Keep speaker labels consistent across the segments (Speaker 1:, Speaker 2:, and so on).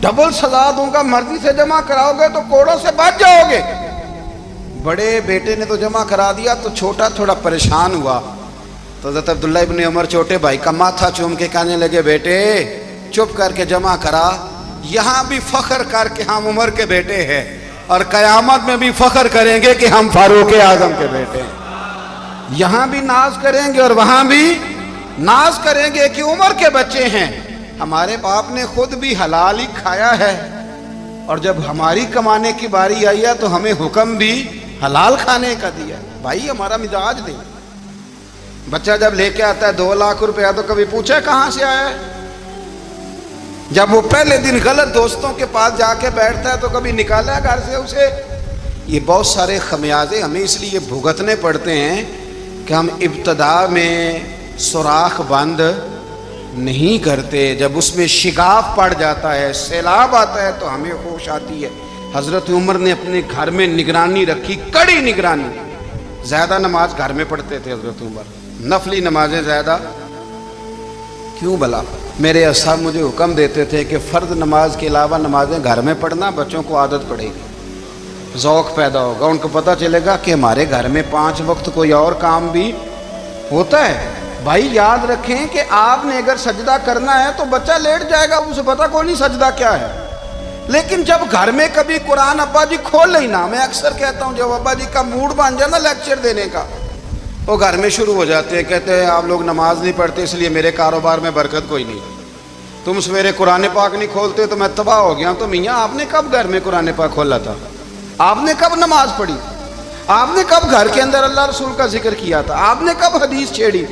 Speaker 1: Double سزا دوں گا، مرضی سے جمع کراؤ گے تو کوڑوں سے بچ جاؤ گے۔ بڑے بیٹے نے تو جمع کرا دیا تو چھوٹا تھوڑا پریشان ہوا، تو حضرت عبداللہ ابن عمر چھوٹے بھائی کا ماتھا چوم کے کہنے لگے بیٹے چپ کر کے جمع کرا، یہاں بھی فخر کر کے ہم عمر کے بیٹے ہیں اور قیامت میں بھی فخر کریں گے کہ ہم فاروق اعظم کے بیٹے ہیں۔ یہاں بھی ناز کریں گے اور وہاں بھی ناز کریں گے کہ عمر کے بچے ہیں۔ ہمارے باپ نے خود بھی حلال ہی کھایا ہے، اور جب ہماری کمانے کی باری آئی ہے تو ہمیں حکم بھی حلال کھانے کا دیا۔ بھائی ہمارا مزاج دیں۔ بچہ جب لے کے آتا ہے 2 لاکھ روپیہ تو کبھی پوچھے کہاں سے آیا ہے؟ جب وہ پہلے دن غلط دوستوں کے پاس جا کے بیٹھتا ہے تو کبھی نکالا ہے گھر سے اسے؟ یہ بہت سارے خمیازے ہمیں اس لیے بھگتنے پڑتے ہیں کہ ہم ابتدا میں سوراخ بند نہیں کرتے، جب اس میں شگاف پڑ جاتا ہے، سیلاب آتا ہے تو ہمیں ہوش آتی ہے۔ حضرت عمر نے اپنے گھر میں نگرانی رکھی، کڑی نگرانی۔ زیادہ نماز گھر میں پڑھتے تھے حضرت عمر، نفلی نمازیں زیادہ کیوں بھلا؟ میرے اصحاب مجھے حکم دیتے تھے کہ فرض نماز کے علاوہ نمازیں گھر میں پڑھنا، بچوں کو عادت پڑے گی، ذوق پیدا ہوگا، ان کو پتہ چلے گا کہ ہمارے گھر میں 5 وقت کوئی اور کام بھی ہوتا ہے۔ بھائی یاد رکھیں کہ آپ نے اگر سجدہ کرنا ہے تو بچہ لیٹ جائے گا، اسے پتہ کوئی نہیں سجدہ کیا ہے، لیکن جب گھر میں کبھی قرآن ابا جی کھول لینا، میں اکثر کہتا ہوں جب ابا جی کا موڈ بن جائے نا لیکچر دینے کا، وہ گھر میں شروع ہو جاتے ہیں، کہتے ہیں آپ لوگ نماز نہیں پڑھتے اس لیے میرے کاروبار میں برکت کوئی نہیں، تم سویرے قرآن پاک نہیں کھولتے تو میں تباہ ہو گیا۔ تو میاں آپ نے کب گھر میں قرآن پاک کھولا تھا؟ آپ نے کب نماز پڑھی؟ آپ نے کب گھر کے اندر اللہ رسول کا ذکر کیا تھا؟ آپ نے کب حدیث چھیڑی؟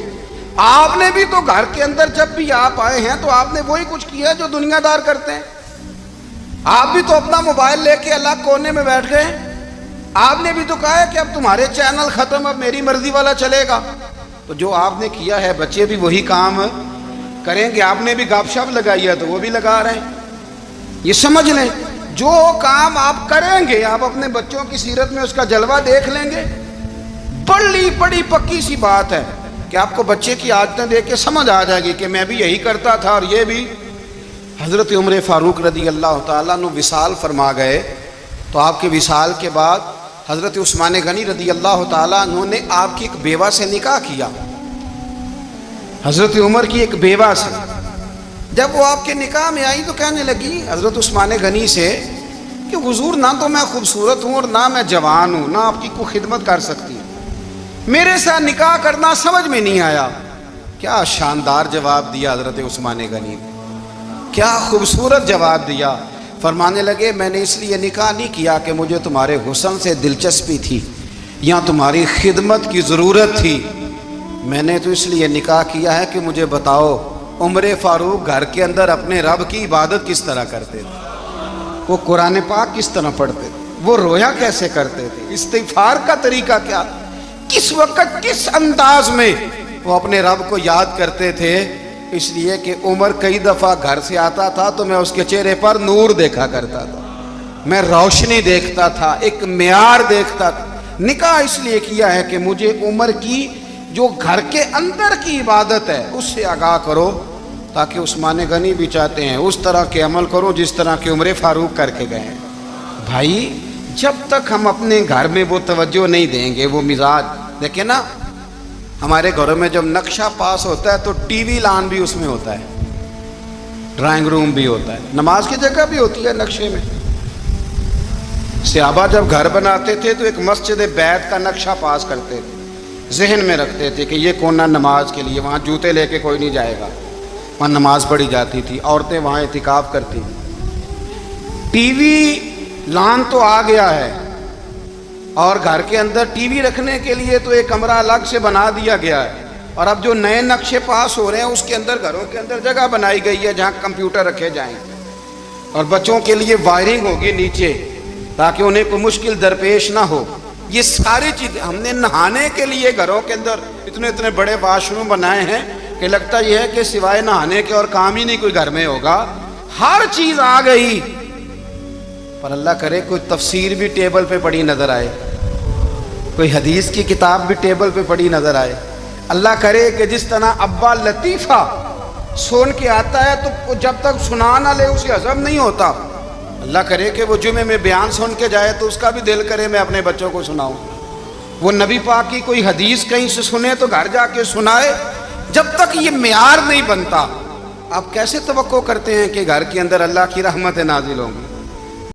Speaker 1: آپ نے بھی تو گھر کے اندر جب بھی آپ آئے ہیں تو آپ نے وہی کچھ کیا جو دنیا دار کرتے ہیں۔ آپ بھی تو اپنا موبائل لے کے الگ کونے میں بیٹھ گئے، آپ نے بھی تو کہا ہے کہ اب تمہارے چینل ختم، اب میری مرضی والا چلے گا۔ تو جو آپ نے کیا ہے بچے بھی وہی کام کریں گے۔ آپ نے بھی گپ شپ لگائی ہے تو وہ بھی لگا رہے ہیں۔ یہ سمجھ لیں جو کام آپ کریں گے آپ اپنے بچوں کی سیرت میں اس کا جلوہ دیکھ لیں گے۔ بڑی پکی سی بات ہے کہ آپ کو بچے کی عادتیں دیکھ کے سمجھ آ جائے گی کہ میں بھی یہی کرتا تھا اور یہ بھی۔ حضرت عمر فاروق رضی اللہ تعالیٰ عنہ وصال فرما گئے، تو آپ کے وصال کے بعد حضرت عثمان غنی رضی اللہ تعالیٰ عنہ نے آپ کی ایک بیوہ سے نکاح کیا، حضرت عمر کی ایک بیوہ سے۔ جب وہ آپ کے نکاح میں آئی تو کہنے لگی حضرت عثمان غنی سے کہ حضور نہ تو میں خوبصورت ہوں اور نہ میں جوان ہوں، نہ آپ کی کوئی خدمت کر سکتی ہوں، میرے ساتھ نکاح کرنا سمجھ میں نہیں آیا۔ کیا شاندار جواب دیا حضرت عثمان غنی نے، کیا خوبصورت جواب دیا۔ فرمانے لگے میں نے اس لیے نکاح نہیں کیا کہ مجھے تمہارے حسن سے دلچسپی تھی یا تمہاری خدمت کی ضرورت تھی، میں نے تو اس لیے نکاح کیا ہے کہ مجھے بتاؤ عمر فاروق گھر کے اندر اپنے رب کی عبادت کس طرح کرتے تھے، وہ قرآن پاک کس طرح پڑھتے تھے، وہ رویا کیسے کرتے تھے، استغفار کا طریقہ کیا، کس وقت کس انداز میں وہ اپنے رب کو یاد کرتے تھے۔ اس لیے کہ عمر کئی دفعہ گھر سے آتا تھا تو میں اس کے چہرے پر نور دیکھا کرتا تھا، میں روشنی دیکھتا تھا، ایک معیار دیکھتا تھا۔ نکاح اس لیے کیا ہے کہ مجھے عمر کی جو گھر کے اندر کی عبادت ہے اس سے آگاہ کرو، تاکہ عثمان غنی بھی چاہتے ہیں اس طرح کے عمل کرو جس طرح کے عمر فاروق کر کے گئے ہیں۔ بھائی جب تک ہم اپنے گھر میں وہ توجہ نہیں دیں گے، وہ مزاج دیکھیں نا، ہمارے گھروں میں جب نقشہ پاس ہوتا ہے تو ٹی وی لان بھی اس میں ہوتا ہے، ڈرائنگ روم بھی ہوتا ہے، نماز کی جگہ بھی ہوتی ہے نقشے میں۔ صحابہ جب گھر بناتے تھے تو ایک مسجد بیت کا نقشہ پاس کرتے تھے، ذہن میں رکھتے تھے کہ یہ کونا نماز کے لیے، وہاں جوتے لے کے کوئی نہیں جائے گا، وہاں نماز پڑھی جاتی تھی، عورتیں وہاں اعتکاف کرتی تھیں۔ ٹی وی لان تو آ گیا ہے اور گھر کے اندر ٹی وی رکھنے کے لیے تو ایک کمرہ الگ سے بنا دیا گیا ہے، اور اب جو نئے نقشے پاس ہو رہے ہیں اس کے اندر گھروں کے اندر جگہ بنائی گئی ہے جہاں کمپیوٹر رکھے جائیں، اور بچوں کے لیے وائرنگ ہوگی نیچے تاکہ انہیں کوئی مشکل درپیش نہ ہو۔ یہ ساری چیزیں ہم نے نہانے کے لیے گھروں کے اندر اتنے بڑے واش روم بنائے ہیں کہ لگتا یہ ہے کہ سوائے نہانے کے اور کام ہی نہیں کوئی گھر میں ہوگا، ہر چیز آ گئی۔ پر اللہ کرے کوئی تفسیر بھی ٹیبل پہ پڑی نظر آئے، کوئی حدیث کی کتاب بھی ٹیبل پہ پڑی نظر آئے۔ اللہ کرے کہ جس طرح ابا لطیفہ سن کے آتا ہے تو جب تک سنا نہ لے اسے ہضم نہیں ہوتا. اللہ کرے کہ وہ جمعے میں بیان سن کے جائے تو اس کا بھی دل کرے میں اپنے بچوں کو سناؤں. وہ نبی پاک کی کوئی حدیث کہیں سے سنے تو گھر جا کے سنائے. جب تک یہ معیار نہیں بنتا آپ کیسے توقع کرتے ہیں کہ گھر کے اندر اللہ کی رحمتیں نازل ہوں گی؟